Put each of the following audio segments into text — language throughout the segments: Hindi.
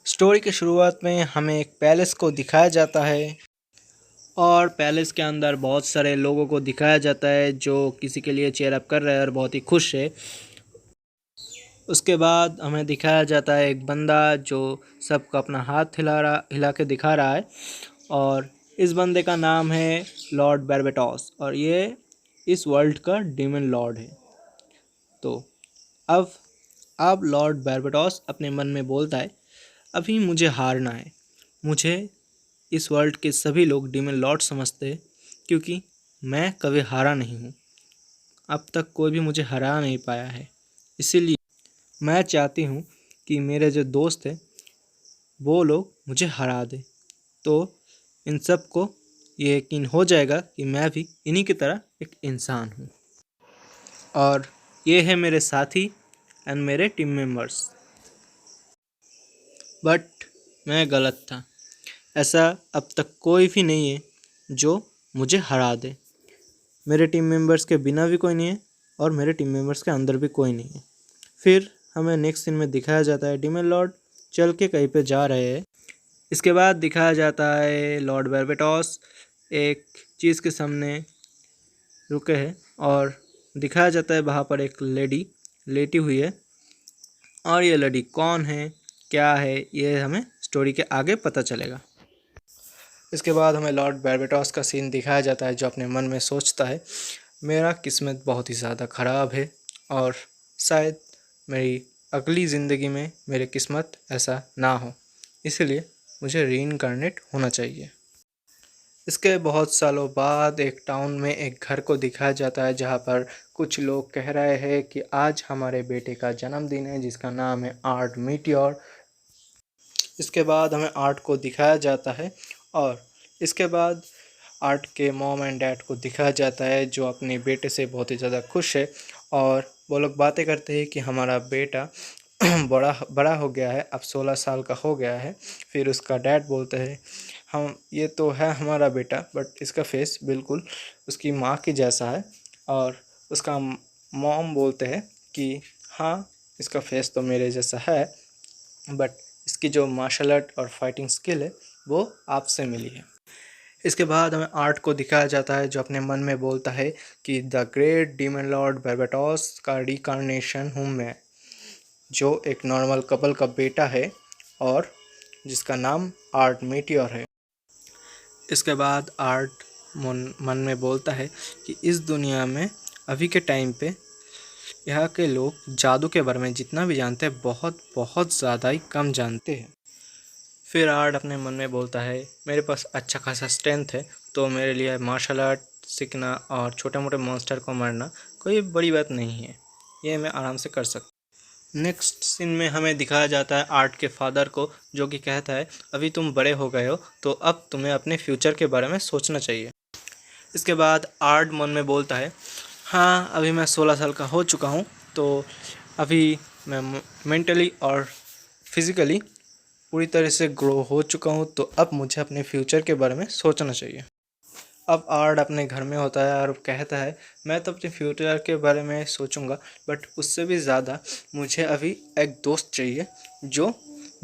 स्टोरी की शुरुआत में हमें एक पैलेस को दिखाया जाता है और पैलेस के अंदर बहुत सारे लोगों को दिखाया जाता है जो किसी के लिए चेयर अप कर रहे हैं और बहुत ही खुश है। उसके बाद हमें दिखाया जाता है एक बंदा जो सबको अपना हाथ हिला के दिखा रहा है और इस बंदे का नाम है लॉर्ड बैरबेटॉस और ये इस वर्ल्ड का डीमन लॉर्ड है। तो अब लॉर्ड बैरबेटॉस अपने मन में बोलता है, अभी मुझे हारना है। मुझे इस वर्ल्ड के सभी लोग डीमन लॉर्ड समझते हैं क्योंकि मैं कभी हारा नहीं हूँ। अब तक कोई भी मुझे हरा नहीं पाया है। इसीलिए मैं चाहती हूँ कि मेरे जो दोस्त हैं वो लोग मुझे हरा दें। तो इन सब को ये यकीन हो जाएगा कि मैं भी इन्हीं की तरह एक इंसान हूँ। और ये है मेरे साथी एंड मेरे टीम मेंबर्स। बट मैं गलत था। ऐसा अब तक कोई भी नहीं है जो मुझे हरा दे। मेरे टीम मेंबर्स के बिना भी कोई नहीं है और मेरे टीम मेंबर्स के अंदर भी कोई नहीं है। फिर हमें नेक्स्ट सीन में दिखाया जाता है डीमन लॉर्ड चल के कहीं पे जा रहे हैं। इसके बाद दिखाया जाता है लॉर्ड बैरबेटॉस एक चीज़ के सामने रुके हैं और दिखाया जाता है वहाँ पर एक लेडी लेटी हुई है और ये लेडी कौन है क्या है ये हमें स्टोरी के आगे पता चलेगा। इसके बाद हमें लॉर्ड बैरबेटॉस का सीन दिखाया जाता है जो अपने मन में सोचता है, मेरा किस्मत बहुत ही ज़्यादा ख़राब है और शायद मेरी अगली ज़िंदगी में मेरी किस्मत ऐसा ना हो, इसलिए मुझे रीइंकार्नेट होना चाहिए। इसके बहुत सालों बाद एक टाउन में एक घर को दिखाया जाता है जहाँ पर कुछ लोग कह रहे हैं कि आज हमारे बेटे का जन्मदिन है जिसका नाम है आर्ट मीटियोर। इसके बाद हमें आर्ट को दिखाया जाता है और इसके बाद आर्ट के मॉम एंड डैड को दिखाया जाता है जो अपने बेटे से बहुत ही ज़्यादा खुश है और वो लोग बातें करते हैं कि हमारा बेटा बड़ा बड़ा हो गया है, अब 16 साल का हो गया है। फिर उसका डैड बोलते हैं, हम ये तो है हमारा बेटा बट इसका फेस बिल्कुल उसकी माँ की जैसा है। और उसका मॉम बोलते हैं कि हाँ इसका फेस तो मेरे जैसा है बट इसकी जो मार्शल आर्ट और फाइटिंग स्किल है वो आपसे मिली है। इसके बाद हमें आर्ट को दिखाया जाता है जो अपने मन में बोलता है कि द ग्रेट डीमन लॉर्ड बैरबेटॉस का रिकार्नेशन हूँ मैं, जो एक नॉर्मल कपल का बेटा है और जिसका नाम आर्ट मीटियोर है। इसके बाद आर्ट मन में बोलता है कि इस दुनिया में अभी के टाइम पे यहाँ के लोग जादू के बारे में जितना भी जानते हैं बहुत बहुत ज़्यादा ही कम जानते हैं। फिर आर्ट अपने मन में बोलता है, मेरे पास अच्छा खासा स्ट्रेंथ है तो मेरे लिए मार्शल आर्ट सीखना और छोटे मोटे मॉन्स्टर को मारना कोई बड़ी बात नहीं है, ये मैं आराम से कर सकता। नेक्स्ट सीन में हमें दिखाया जाता है आर्ट के फादर को जो कि कहता है, अभी तुम बड़े हो गए हो तो अब तुम्हें अपने फ्यूचर के बारे में सोचना चाहिए। इसके बाद आर्ट मन में बोलता है, हाँ अभी मैं 16 साल का हो चुका हूँ तो अभी मैं मेंटली और फिज़िकली पूरी तरह से ग्रो हो चुका हूँ तो अब मुझे अपने फ्यूचर के बारे में सोचना चाहिए। अब आर्ट अपने घर में होता है और कहता है, मैं तो अपने फ्यूचर के बारे में सोचूंगा बट उससे भी ज़्यादा मुझे अभी एक दोस्त चाहिए जो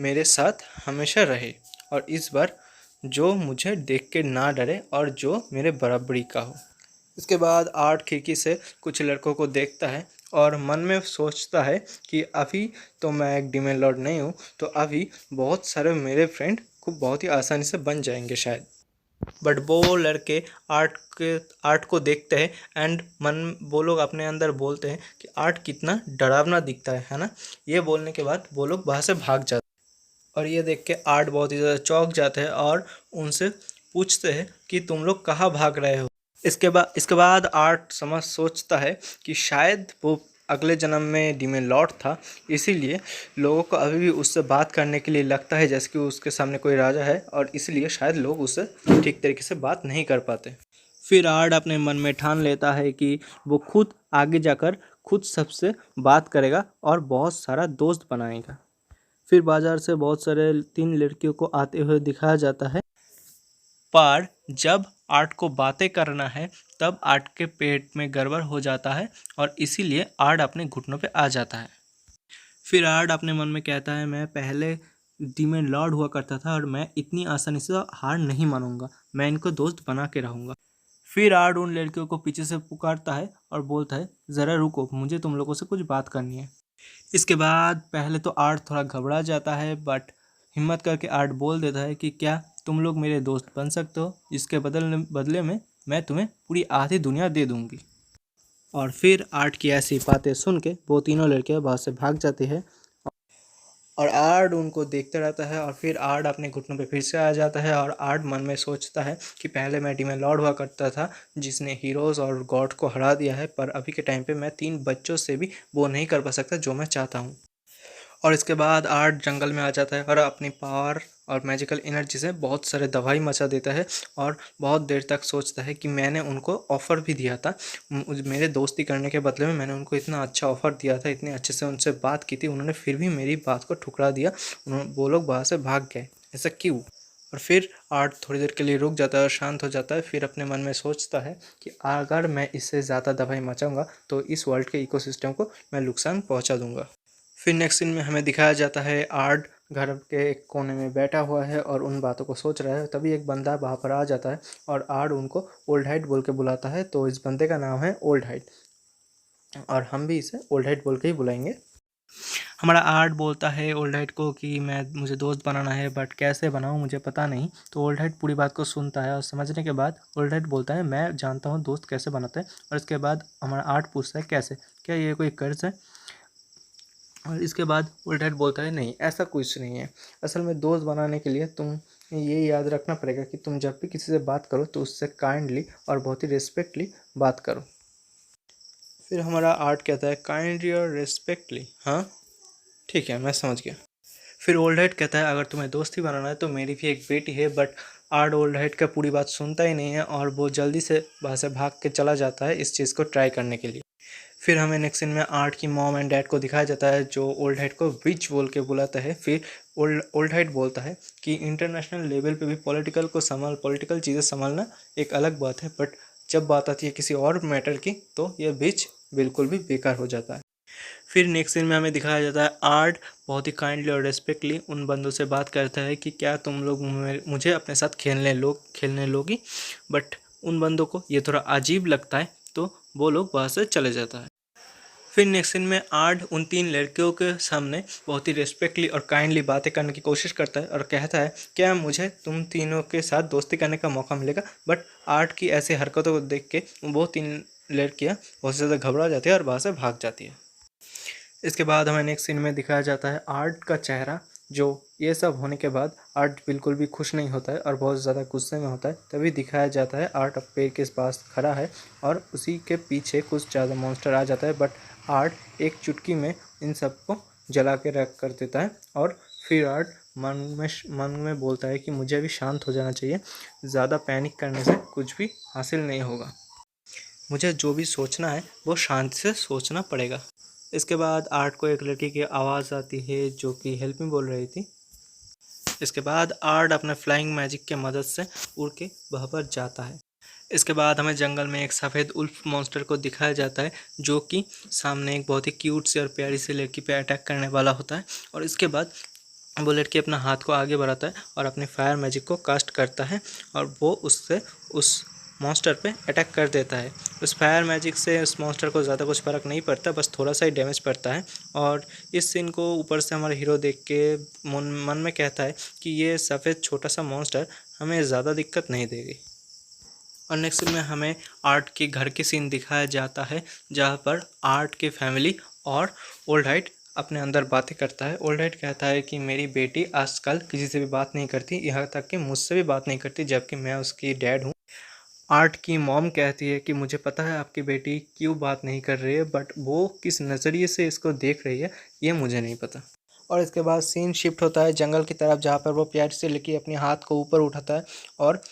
मेरे साथ हमेशा रहे और इस बार जो मुझे देख के ना डरे और जो मेरे बराबरी का हो। इसके बाद आर्ट खिड़की से कुछ लड़कों को देखता है और मन में सोचता है कि अभी तो मैं एक डीमन लॉर्ड नहीं हूँ तो अभी बहुत सारे मेरे फ्रेंड खूब बहुत ही आसानी से बन जाएंगे शायद। बट वो लड़के आर्ट को देखते हैं एंड वो लोग अपने अंदर बोलते हैं कि आर्ट कितना डरावना दिखता है ना। ये बोलने के बाद वो लोग वहाँ से भाग जाते हैं और ये देख के आर्ट बहुत ही ज़्यादा चौंक जाते हैं और उनसे पूछते हैं कि तुम लोग कहाँ भाग रहे हो। इसके बाद आर्ट सोचता है कि शायद वो अगले जन्म में डीमन लॉर्ड था, इसीलिए लोगों को अभी भी उससे बात करने के लिए लगता है जैसे कि उसके सामने कोई राजा है और इसलिए शायद लोग उससे ठीक तरीके से बात नहीं कर पाते। फिर आर्ट अपने मन में ठान लेता है कि वो खुद आगे जाकर खुद सबसे बात करेगा और बहुत सारा दोस्त बनाएगा। फिर बाजार से बहुत सारे 3 लड़कियों को आते हुए दिखाया जाता है, पर जब आर्ट को बातें करना है तब आर्ट के पेट में गड़बड़ हो जाता है और इसीलिए आर्ट अपने घुटनों पे आ जाता है। फिर आर्ट अपने मन में कहता है, मैं पहले डीमन लॉर्ड हुआ करता था और मैं इतनी आसानी से हार नहीं मानूंगा, मैं इनको दोस्त बना के रहूँगा। फिर आर्ड उन लड़कियों को पीछे से पुकारता है और बोलता है, ज़रा रुको, मुझे तुम लोगों से कुछ बात करनी है। इसके बाद पहले तो आर्ट थोड़ा घबरा जाता है, बट हिम्मत करके आर्ट बोल देता है कि क्या तुम लोग मेरे दोस्त बन सकते हो, इसके बदले में मैं तुम्हें पूरी आधी दुनिया दे दूंगी। और फिर आर्ट की ऐसी बातें सुन के वो तीनों लड़कियां वहाँ से भाग जाती है और आर्ट उनको देखते रहता है। और फिर आर्ट अपने घुटनों पे फिर से आ जाता है और आर्ट मन में सोचता है कि पहले मैं डीमन लॉर्ड हुआ करता था जिसने हीरोज़ और गॉड को हरा दिया है, पर अभी के टाइम पे मैं 3 बच्चों से भी वो नहीं कर पा सकता जो मैं चाहता हूँ। और इसके बाद आर्ट जंगल में आ जाता है और अपनी पावर और मैजिकल एनर्जी से बहुत सारे दवाई मचा देता है और बहुत देर तक सोचता है कि मैंने उनको ऑफ़र भी दिया था, मेरे दोस्ती करने के बदले में मैंने उनको इतना अच्छा ऑफ़र दिया था, इतने अच्छे से उनसे बात की थी, उन्होंने फिर भी मेरी बात को ठुकरा दिया, वो लोग वहाँ से भाग गए, ऐसा क्यों? और फिर आर्ट थोड़ी देर के लिए रुक जाता है और शांत हो जाता है। फिर अपने मन में सोचता है कि अगर मैं इससे ज़्यादा दवाई मचाऊंगा तो इस वर्ल्ड के इकोसिस्टम को मैं नुकसान पहुंचा दूंगा। फिर नेक्स्ट सीन में हमें दिखाया जाता है आर्ट घर के एक कोने में बैठा हुआ है और उन बातों को सोच रहा है। तभी एक बंदा वहाँ पर आ जाता है और आर्ट उनको ओल्ड हाइट बोल के बुलाता है। तो इस बंदे का नाम है ओल्ड हाइट और हम भी इसे ओल्ड हाइट बोल के ही बुलाएंगे। हमारा आर्ट बोलता है ओल्ड हाइट को कि मुझे दोस्त बनाना है, बट कैसे बनाऊँ मुझे पता नहीं। तो ओल्ड हाइट पूरी बात को सुनता है और समझने के बाद ओल्ड हाइट बोलता है, मैं जानता हूँ दोस्त कैसे बनाते हैं। और इसके बाद हमारा आर्ट पूछता है, कैसे, क्या ये कोई कर्ज है? और इसके बाद ओल्ड हाइट बोलता है, नहीं ऐसा कुछ नहीं है, असल में दोस्त बनाने के लिए तुम ये याद रखना पड़ेगा कि तुम जब भी किसी से बात करो तो उससे काइंडली और बहुत ही रिस्पेक्टली बात करो। फिर हमारा आर्ट कहता है, काइंडली और रिस्पेक्टली, हाँ ठीक है मैं समझ गया। फिर ओल्ड हाइट कहता है, अगर तुम्हें दोस्ती बनाना है तो मेरी भी एक बेटी है। बट आर्ट ओल्ड हाइट का पूरी बात सुनता ही नहीं है और वो जल्दी से वहाँ से भाग के चला जाता है इस चीज़ को ट्राई करने के लिए। फिर हमें नेक्स्ट सीन में आर्ट की मॉम एंड डैड को दिखाया जाता है जो ओल्ड हाइट को विच बोल के बुलाता है। फिर ओल्ड हाइट बोलता है कि इंटरनेशनल लेवल पे भी पॉलिटिकल चीज़ें संभालना एक अलग बात है, बट जब बात आती है किसी और मैटर की तो ये विच बिल्कुल भी बेकार हो जाता है। फिर नेक्स्ट सीन में हमें दिखाया जाता है आर्ट बहुत ही काइंडली और रेस्पेक्टली उन बंदों से बात करता है कि क्या तुम लोग मुझे अपने साथ खेलने लोगी। बट उन बंदों को ये थोड़ा अजीब लगता है तो वो लोग वहाँ से चले जाता है। फिर नेक्स्ट सीन में आर्ट उन 3 लड़कियों के सामने बहुत ही रेस्पेक्टली और काइंडली बातें करने की कोशिश करता है और कहता है, क्या मुझे तुम तीनों के साथ दोस्ती करने का मौका मिलेगा? बट आर्ट की ऐसी हरकतों को देख के वो 3 लड़कियाँ बहुत ज़्यादा घबरा जाती है और वहाँ से भाग जाती है। इसके बाद हमें नेक्स्ट सीन में दिखाया जाता है आर्ट का चेहरा, जो ये सब होने के बाद आर्ट बिल्कुल भी खुश नहीं होता है और बहुत ज़्यादा गुस्से में होता है। तभी दिखाया जाता है आर्ट अब पेड़ के पास खड़ा है और उसी के पीछे कुछ ज़्यादा मॉन्स्टर आ जाता है। बट आर्ट एक चुटकी में इन सबको जला के रख कर देता है और फिर आर्ट मन में बोलता है कि मुझे भी शांत हो जाना चाहिए, ज़्यादा पैनिक करने से कुछ भी हासिल नहीं होगा, मुझे जो भी सोचना है वो शांति से सोचना पड़ेगा। इसके बाद आर्ट को एक लड़की की आवाज़ आती है जो कि हेल्प मी बोल रही थी। इसके बाद आर्ट अपने फ्लाइंग मैजिक के मदद से उड़ के वहाँ पर जाता है। इसके बाद हमें जंगल में एक सफ़ेद उल्फ मॉन्स्टर को दिखाया जाता है जो कि सामने एक बहुत ही क्यूट सी और प्यारी सी लड़की पे अटैक करने वाला होता है। और इसके बाद वो लड़की अपना हाथ को आगे बढ़ाता है और अपने फायर मैजिक को कास्ट करता है और वो उससे उस मॉन्स्टर पे अटैक कर देता है। उस फायर मैजिक से उस मॉन्स्टर को ज़्यादा कुछ फ़र्क नहीं पड़ता, बस थोड़ा सा ही डैमेज पड़ता है। और इस सीन को ऊपर से हमारा हीरो देख के मन में कहता है कि ये सफ़ेद छोटा सा मॉन्स्टर हमें ज़्यादा दिक्कत नहीं देगी। और नेक्स्ट सीन में हमें आर्ट के घर के सीन दिखाया जाता है जहाँ पर आर्ट के फैमिली और ओल्ड हाइट अपने अंदर बातें करता है। ओल्ड हाइट कहता है कि मेरी बेटी आजकल किसी से भी बात नहीं करती, यहाँ तक कि मुझसे भी बात नहीं करती जबकि मैं उसकी डैड हूँ। आर्ट की मॉम कहती है कि मुझे पता है आपकी बेटी क्यों बात नहीं कर रही है, बट वो किस नज़रिए से इसको देख रही है ये मुझे नहीं पता। और इसके बाद सीन शिफ्ट होता है जंगल की तरफ जहाँ पर वो प्यार से लेके अपने हाथ को ऊपर उठाता है और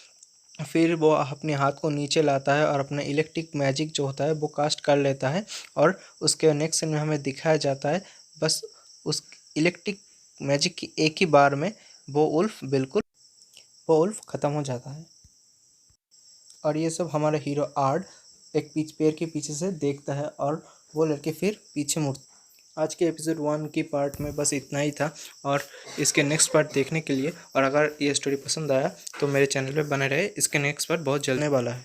फिर वो अपने हाथ को नीचे लाता है और अपना इलेक्ट्रिक मैजिक जो होता है वो कास्ट कर लेता है। और उसके नेक्स्ट सीन में हमें दिखाया जाता है बस उस इलेक्ट्रिक मैजिक की एक ही बार में वो उल्फ ख़त्म हो जाता है। और ये सब हमारा हीरो आर्ट एक पेड़ के पीछे से देखता है और वो लड़के फिर पीछे मुड़ आज के एपिसोड 1 की पार्ट में बस इतना ही था, और इसके नेक्स्ट पार्ट देखने के लिए, और अगर ये स्टोरी पसंद आया तो मेरे चैनल पे बने रहे, इसके नेक्स्ट पार्ट बहुत जल्दी आने वाला है।